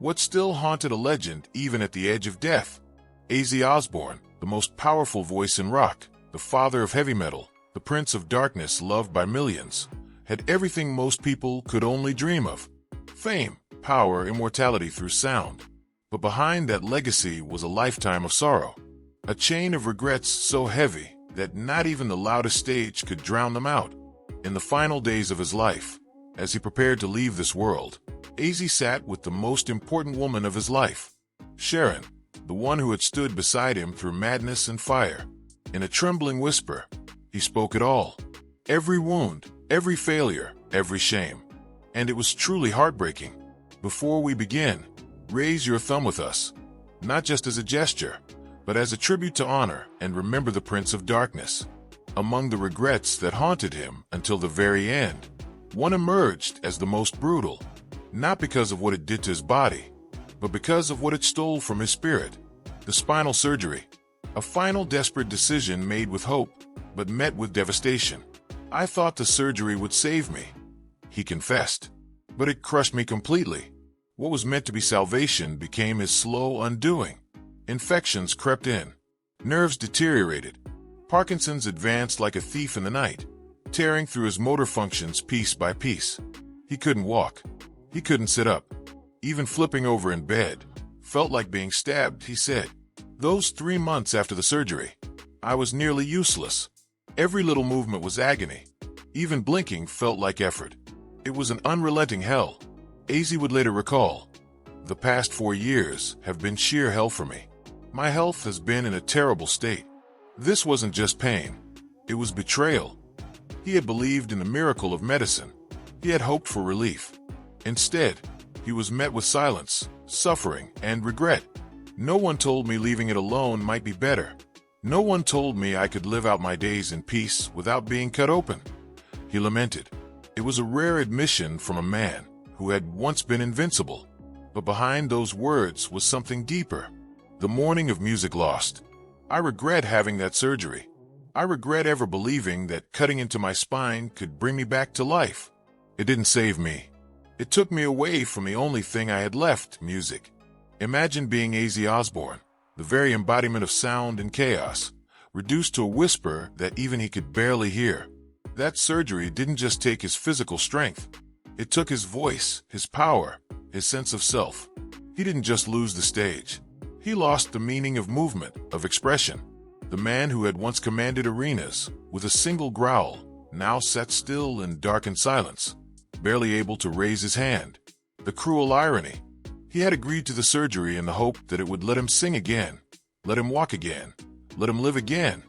What still haunted a legend even at the edge of death? Ozzy Osbourne, the most powerful voice in rock, the father of heavy metal, the Prince of Darkness loved by millions, had everything most people could only dream of. Fame, power, immortality through sound. But behind that legacy was a lifetime of sorrow. A chain of regrets so heavy that not even the loudest stage could drown them out. In the final days of his life, as he prepared to leave this world, Ozzy sat with the most important woman of his life, Sharon, the one who had stood beside him through madness and fire. In a trembling whisper, he spoke it all. Every wound, every failure, every shame. And it was truly heartbreaking. Before we begin, raise your thumb with us, not just as a gesture, but as a tribute to honor and remember the Prince of Darkness. Among the regrets that haunted him until the very end, one emerged as the most brutal, not because of what it did to his body, but because of what it stole from his spirit. The spinal surgery, a final desperate decision made with hope, but met with devastation. "I thought the surgery would save me," he confessed, "but it crushed me completely." What was meant to be salvation became his slow undoing. Infections crept in. Nerves deteriorated. Parkinson's advanced like a thief in the night, tearing through his motor functions piece by piece. He couldn't walk. He couldn't sit up. Even flipping over in bed felt like being stabbed, he said. "Those 3 months after the surgery, I was nearly useless. Every little movement was agony. Even blinking felt like effort. It was an unrelenting hell." Ozzy would later recall, "The past 4 years have been sheer hell for me. My health has been in a terrible state." This wasn't just pain. It was betrayal. He had believed in the miracle of medicine. He had hoped for relief. Instead, he was met with silence, suffering, and regret. "No one told me leaving it alone might be better. No one told me I could live out my days in peace without being cut open," he lamented. It was a rare admission from a man who had once been invincible. But behind those words was something deeper. The mourning of music lost. "I regret having that surgery. I regret ever believing that cutting into my spine could bring me back to life. It didn't save me. It took me away from the only thing I had left, music." Imagine being Ozzy Osbourne, the very embodiment of sound and chaos, reduced to a whisper that even he could barely hear. That surgery didn't just take his physical strength. It took his voice, his power, his sense of self. He didn't just lose the stage. He lost the meaning of movement, of expression. The man who had once commanded arenas with a single growl now sat still in darkened silence, barely able to raise his hand. The cruel irony. He had agreed to the surgery in the hope that it would let him sing again, let him walk again, let him live again,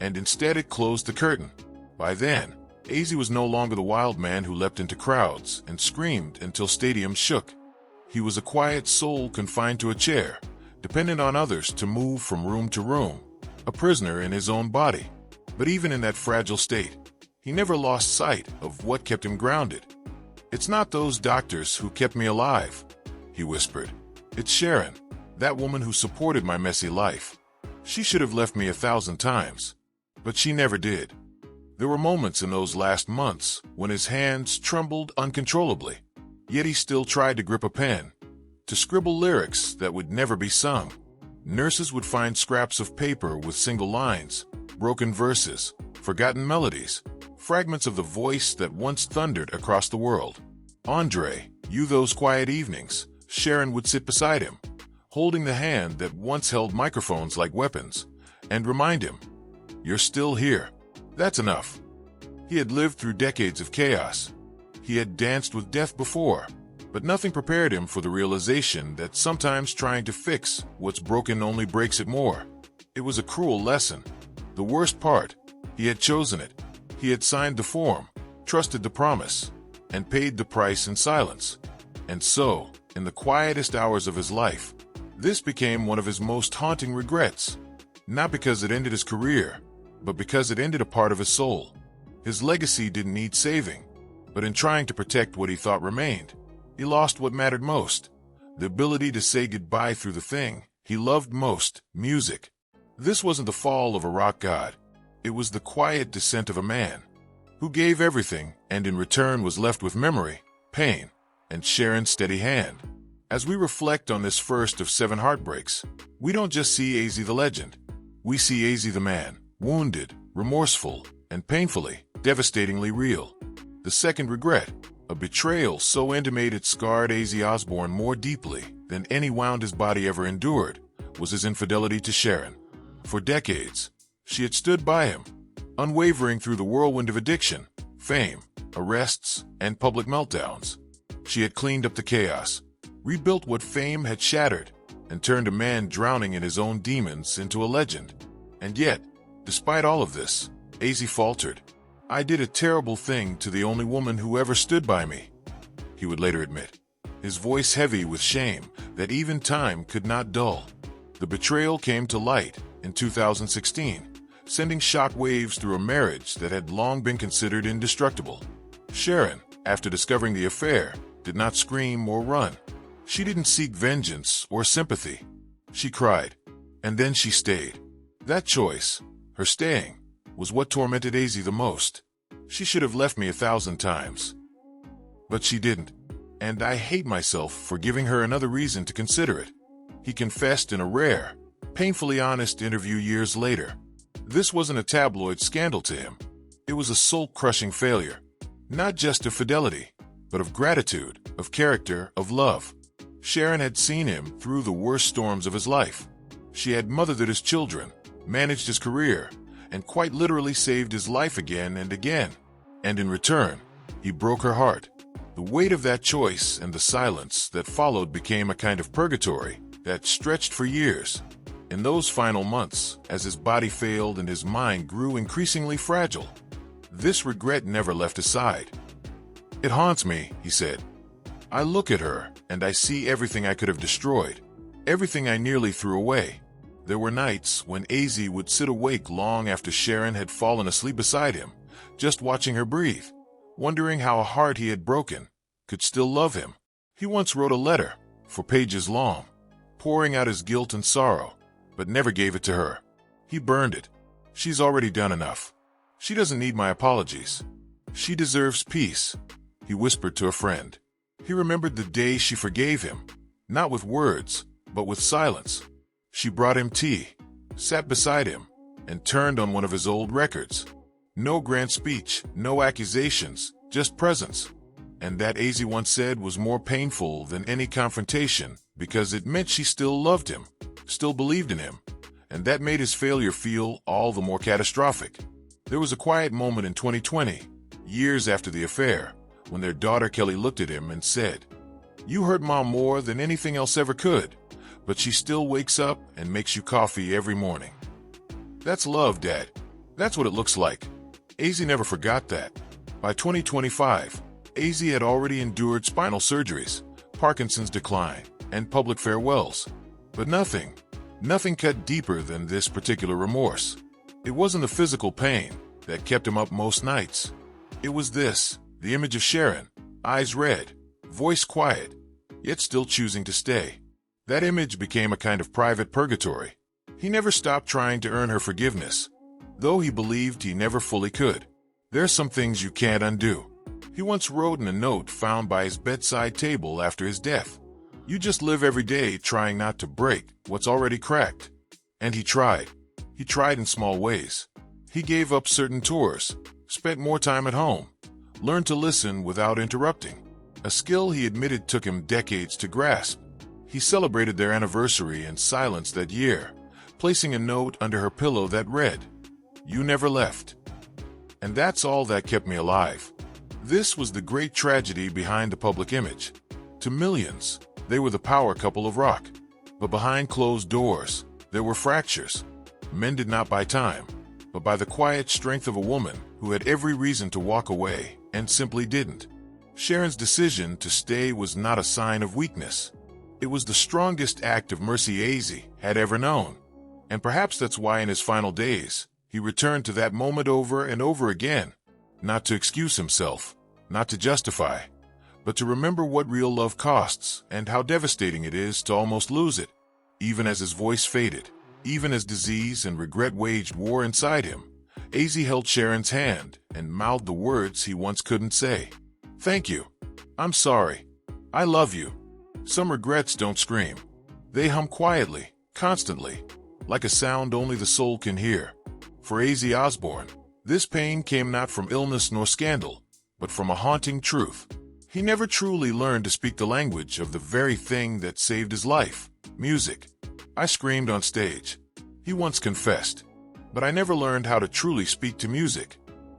and instead it closed the curtain. By then, Ozzy was no longer the wild man who leapt into crowds and screamed until stadiums shook. He was a quiet soul confined to a chair, dependent on others to move from room to room, a prisoner in his own body. But even in that fragile state, he never lost sight of what kept him grounded. "It's not those doctors who kept me alive," he whispered. "It's Sharon, that woman who supported my messy life. She should have left me 1,000 times, but she never did." There were moments in those last months when his hands trembled uncontrollably, yet he still tried to grip a pen, to scribble lyrics that would never be sung. Nurses would find scraps of paper with single lines, broken verses, forgotten melodies, fragments of the voice that once thundered across the world. "Andre, you those quiet evenings," Sharon would sit beside him, holding the hand that once held microphones like weapons, and remind him, "You're still here. That's enough." He had lived through decades of chaos. He had danced with death before, but nothing prepared him for the realization that sometimes trying to fix what's broken only breaks it more. It was a cruel lesson. The worst part, he had chosen it. He had signed the form, trusted the promise, and paid the price in silence. And so, in the quietest hours of his life, this became one of his most haunting regrets. Not because it ended his career, but because it ended a part of his soul. His legacy didn't need saving, but in trying to protect what he thought remained, he lost what mattered most, the ability to say goodbye through the thing he loved most, music. This wasn't the fall of a rock god. It was the quiet descent of a man who gave everything and in return was left with memory, pain, and Sharon's steady hand. As we reflect on this first of 7 heartbreaks, we don't just see Ozzy the legend. We see Ozzy the man, wounded, remorseful, and painfully, devastatingly real. The second regret, a betrayal so intimate it scarred Ozzy Osbourne more deeply than any wound his body ever endured, was his infidelity to Sharon. For decades, she had stood by him, unwavering through the whirlwind of addiction, fame, arrests, and public meltdowns. She had cleaned up the chaos, rebuilt what fame had shattered, and turned a man drowning in his own demons into a legend. And yet, despite all of this, Ozzy faltered. "I did a terrible thing to the only woman who ever stood by me," he would later admit, his voice heavy with shame that even time could not dull. The betrayal came to light in 2016, sending shock waves through a marriage that had long been considered indestructible. Sharon, after discovering the affair, did not scream or run. She didn't seek vengeance or sympathy. She cried, and then she stayed. That choice, her staying, was what tormented Ozzy the most. "She should have left me 1,000 times. But she didn't, and I hate myself for giving her another reason to consider it," he confessed in a rare, painfully honest interview years later. This wasn't a tabloid scandal to him. It was a soul-crushing failure, not just of fidelity, but of gratitude, of character, of love. Sharon had seen him through the worst storms of his life. She had mothered his children, managed his career, and quite literally saved his life again and again. And in return, he broke her heart. The weight of that choice and the silence that followed became a kind of purgatory that stretched for years. In those final months, as his body failed and his mind grew increasingly fragile, this regret never left his side. "It haunts me," he said. "I look at her, and I see everything I could have destroyed, everything I nearly threw away." There were nights when Ozzy would sit awake long after Sharon had fallen asleep beside him, just watching her breathe, wondering how a heart he had broken could still love him. He once wrote a letter, for pages long, pouring out his guilt and sorrow, but never gave it to her. He burned it. "She's already done enough. She doesn't need my apologies. She deserves peace," he whispered to a friend. He remembered the day she forgave him, not with words, but with silence. She brought him tea, sat beside him, and turned on one of his old records. No grand speech, no accusations, just presence. And that Ozzy once said was more painful than any confrontation because it meant she still loved him, still believed in him, and that made his failure feel all the more catastrophic. There was a quiet moment in 2020, years after the affair, when their daughter Kelly looked at him and said, "You hurt Mom more than anything else ever could, but she still wakes up and makes you coffee every morning." That's love, Dad. That's what it looks like. Ozzy never forgot that. By 2025, Ozzy had already endured spinal surgeries, Parkinson's decline, and public farewells. But nothing cut deeper than this particular remorse. It wasn't the physical pain that kept him up most nights. It was this, the image of Sharon, eyes red, voice quiet, yet still choosing to stay. That image became a kind of private purgatory. He never stopped trying to earn her forgiveness, though he believed he never fully could. "There's some things you can't undo," he once wrote in a note found by his bedside table after his death. "You just live every day trying not to break what's already cracked." And he tried. He tried in small ways. He gave up certain tours, spent more time at home, learned to listen without interrupting, a skill he admitted took him decades to grasp. He celebrated their anniversary in silence that year, placing a note under her pillow that read, "You never left." And that's all that kept me alive. This was the great tragedy behind the public image. To millions, they were the power couple of rock. But behind closed doors, there were fractures, mended not by time, but by the quiet strength of a woman who had every reason to walk away and simply didn't. Sharon's decision to stay was not a sign of weakness. It was the strongest act of mercy Ozzy had ever known. And perhaps that's why in his final days, he returned to that moment over and over again, not to excuse himself, not to justify, but to remember what real love costs and how devastating it is to almost lose it. Even as his voice faded, even as disease and regret waged war inside him, Ozzy held Sharon's hand and mouthed the words he once couldn't say. "Thank you. I'm sorry. I love you. Some regrets don't scream. They hum quietly, constantly, like a sound only the soul can hear. For Ozzy Osbourne, this pain came not from illness nor scandal, but from a haunting truth. He never truly learned to speak the language of the very thing that saved his life, music. I screamed on stage, he once confessed, but I never learned how to truly speak to music.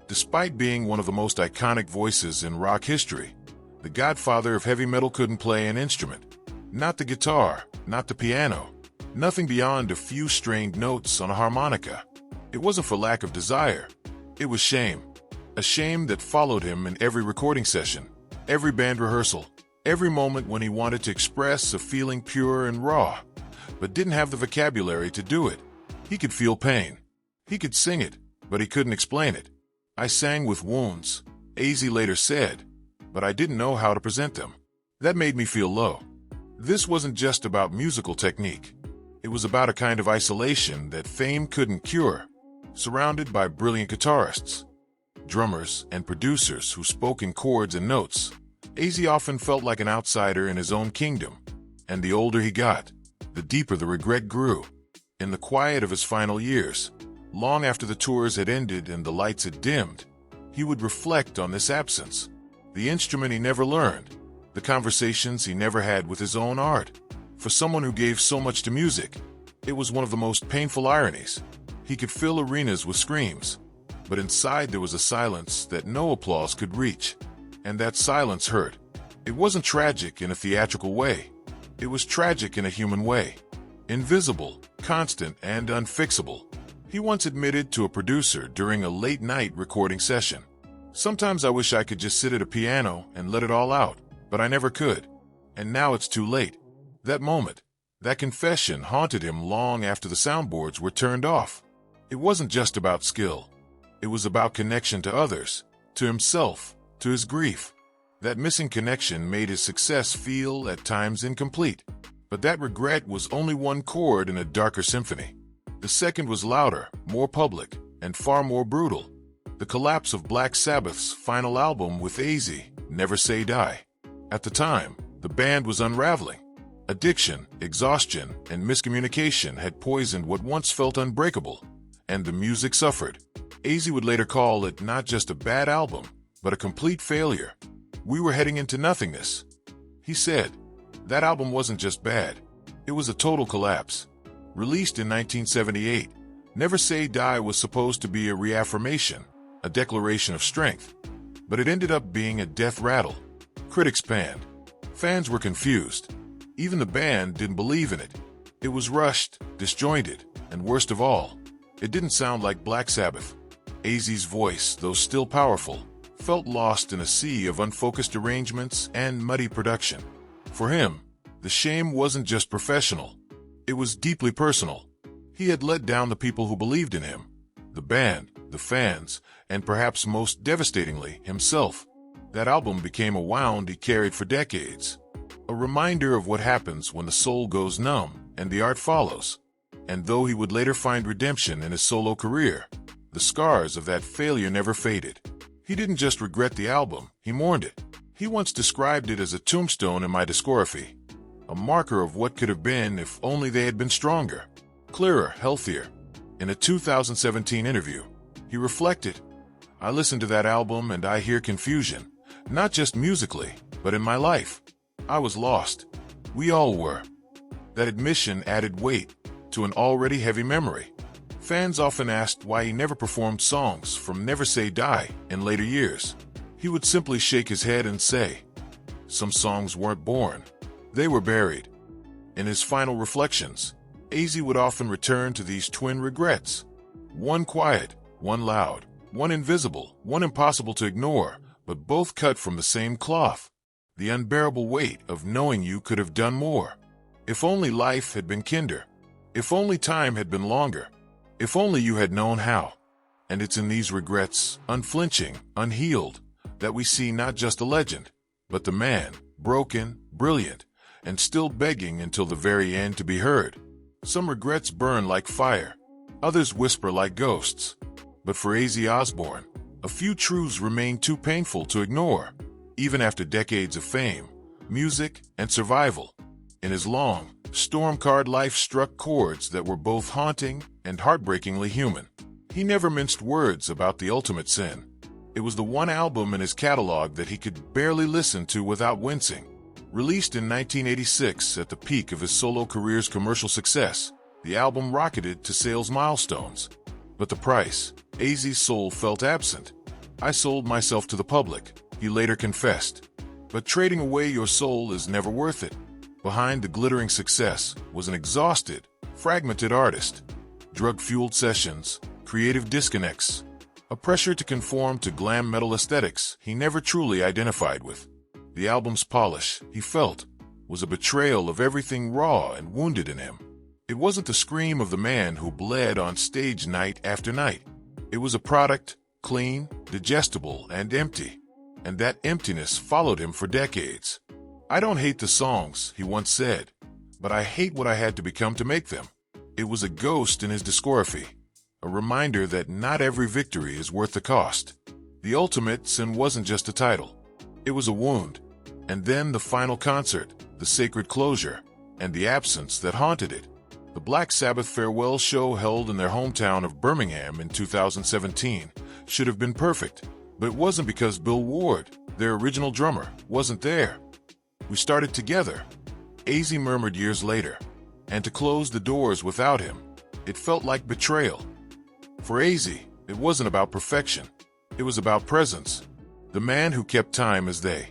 Despite being one of the most iconic voices in rock history, the godfather of heavy metal couldn't play an instrument. Not the guitar, not the piano, nothing beyond a few strained notes on a harmonica. It wasn't for lack of desire, it was shame. A shame that followed him in every recording session, every band rehearsal, every moment when he wanted to express a feeling pure and raw, but didn't have the vocabulary to do it. He could feel pain. He could sing it, but he couldn't explain it. I sang with wounds, Ozzy later said, but I didn't know how to present them. That made me feel low. This wasn't just about musical technique. It was about a kind of isolation that fame couldn't cure. Surrounded by brilliant guitarists, drummers, and producers who spoke in chords and notes, Ozzy often felt like an outsider in his own kingdom. And the older he got, the deeper the regret grew. In the quiet of his final years, long after the tours had ended and the lights had dimmed, he would reflect on this absence. The instrument he never learned, the conversations he never had with his own art. For someone who gave so much to music, it was one of the most painful ironies. He could fill arenas with screams, but inside there was a silence that no applause could reach. And that silence hurt. It wasn't tragic in a theatrical way. It was tragic in a human way. Invisible, constant, and unfixable. He once admitted to a producer during a late-night recording session, "Sometimes I wish I could just sit at a piano and let it all out, but I never could. And now it's too late." That moment, that confession haunted him long after the soundboards were turned off. It wasn't just about skill. It was about connection to others, to himself, to his grief. That missing connection made his success feel at times incomplete. But that regret was only one chord in a darker symphony. The second was louder, more public, and far more brutal. The collapse of Black Sabbath's final album with Ozzy, Never Say Die. At the time, the band was unraveling. Addiction, exhaustion, and miscommunication had poisoned what once felt unbreakable, and the music suffered. Ozzy would later call it not just a bad album, but a complete failure. "We were heading into nothingness," he said. That album wasn't just bad. It was a total collapse. Released in 1978, Never Say Die was supposed to be a reaffirmation, a declaration of strength, but it ended up being a death rattle. Critics panned. Fans were confused. Even the band didn't believe in it. It was rushed, disjointed, and worst of all, it didn't sound like Black Sabbath. Ozzy's voice, though still powerful, felt lost in a sea of unfocused arrangements and muddy production. For him, the shame wasn't just professional. It was deeply personal. He had let down the people who believed in him, the band, the fans, and perhaps most devastatingly, himself. That album became a wound he carried for decades. A reminder of what happens when the soul goes numb and the art follows. And though he would later find redemption in his solo career, the scars of that failure never faded. He didn't just regret the album, he mourned it. He once described it as a tombstone in my discography, a marker of what could have been if only they had been stronger, clearer, healthier. In a 2017 interview, he reflected, "I listen to that album and I hear confusion, not just musically, but in my life. I was lost. We all were." That admission added weight to an already heavy memory. Fans often asked why he never performed songs from Never Say Die in later years. He would simply shake his head and say, "Some songs weren't born. They were buried." In his final reflections, Ozzy would often return to these twin regrets. One quiet, one loud, one invisible, one impossible to ignore, but both cut from the same cloth. The unbearable weight of knowing you could have done more. If only life had been kinder. If only time had been longer. If only you had known how. And it's in these regrets, unflinching, unhealed, that we see not just a legend, but the man, broken, brilliant, and still begging until the very end to be heard. Some regrets burn like fire. Others whisper like ghosts. But for Ozzy Osbourne, a few truths remain too painful to ignore. Even after decades of fame, music, and survival, In his long, storm-card life struck chords that were both haunting and heartbreakingly human. He never minced words about the ultimate sin. It was the one album in his catalog that he could barely listen to without wincing. Released in 1986 at the peak of his solo career's commercial success, the album rocketed to sales milestones. But the price, Ozzy's soul felt absent. "I sold myself to the public," he later confessed. But trading away your soul is never worth it. Behind the glittering success was an exhausted, fragmented artist. Drug-fueled sessions, creative disconnects, a pressure to conform to glam metal aesthetics he never truly identified with. The album's polish, he felt, was a betrayal of everything raw and wounded in him. It wasn't the scream of the man who bled on stage night after night. It was a product, clean, digestible, and empty. And that emptiness followed him for decades. "I don't hate the songs," he once said, "but I hate what I had to become to make them." It was a ghost in his discography, a reminder that not every victory is worth the cost. The ultimate sin wasn't just a title. It was a wound. And then the final concert, the sacred closure, and the absence that haunted it. The Black Sabbath farewell show held in their hometown of Birmingham in 2017 should have been perfect, but it wasn't because Bill Ward, their original drummer, wasn't there. "We started together," Ozzy murmured years later, "and to close the doors without him, it felt like betrayal." For Ozzy, it wasn't about perfection. It was about presence. The man who kept time as they